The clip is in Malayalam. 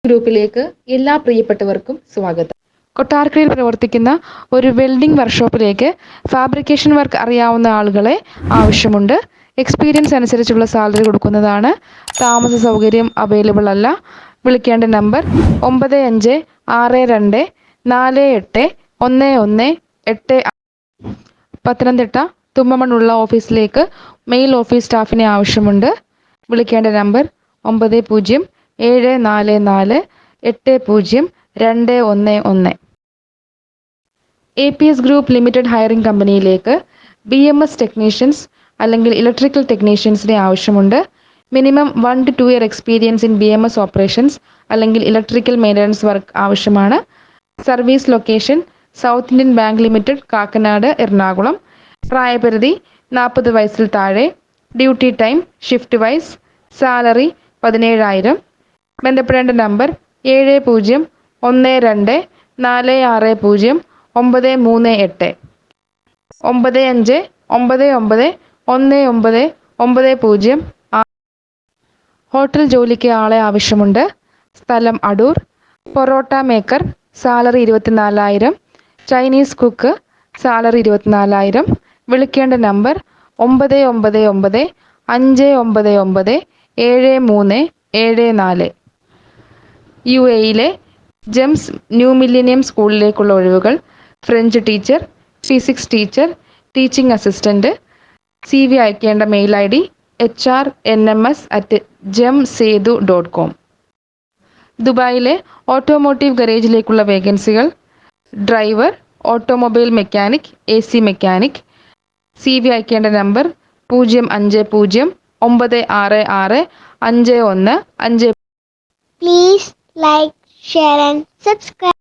ഗ്രൂപ്പിലേക്ക് എല്ലാ പ്രിയപ്പെട്ടവർക്കും സ്വാഗതം. കൊട്ടാരക്കരയിൽ പ്രവർത്തിക്കുന്ന ഒരു വെൽഡിംഗ് വർക്ക്ഷോപ്പിലേക്ക് ഫാബ്രിക്കേഷൻ വർക്ക് അറിയാവുന്ന ആളുകളെ ആവശ്യമുണ്ട്. എക്സ്പീരിയൻസ് അനുസരിച്ചുള്ള സാലറി കൊടുക്കുന്നതാണ്. താമസ സൗകര്യം അവൈലബിൾ അല്ല. വിളിക്കേണ്ട നമ്പർ 9562484118. പത്തനംതിട്ട തുമ്പമണ്ണുള്ള ഓഫീസിലേക്ക് മെയിൽ ഓഫീസ് സ്റ്റാഫിനെ ആവശ്യമുണ്ട്. വിളിക്കേണ്ട number 9074480211. APS group limited hiring കമ്പനിയിലേക്ക് BMS ടെക്നീഷ്യൻസ് അല്ലെങ്കിൽ ഇലക്ട്രിക്കൽ ടെക്നീഷ്യൻസിനെ ആവശ്യമുണ്ട്. Minimum 1 to 2 year experience in BMS operations അല്ലെങ്കിൽ ഇലക്ട്രിക്കൽ മെയിൻ്റനൻസ് വർക്ക് ആവശ്യമാണ്. Service location South Indian Bank limited, Kakkanad, Ernakulam. പ്രായപരിധി 40 വയസ്സിൽ താഴെ. Duty time shift wise. Salary 17,000. ബന്ധപ്പെടേണ്ട നമ്പർ 7012460938 95991990. ഹോട്ടൽ ജോലിക്ക് ആളെ ആവശ്യമുണ്ട്. സ്ഥലം Adoor. Parotta maker salary 24,000. Chinese cook salary 24,000. വിളിക്കേണ്ട നമ്പർ 9995997374. UAEയിലെ ജെംസ് ന്യൂ മില്ലേനിയം സ്കൂളിലേക്കുള്ള ഒഴിവുകൾ. French teacher, physics teacher, teaching assistant. CV അയക്കേണ്ട മെയിൽ ID hrnms@gemsedu.com. ദുബായിലെ ഓട്ടോമോട്ടീവ് ഗരേജിലേക്കുള്ള വേക്കൻസികൾ. Driver, automobile mechanic, AC mechanic. CV അയക്കേണ്ട number 0509665155. Please like, share and subscribe.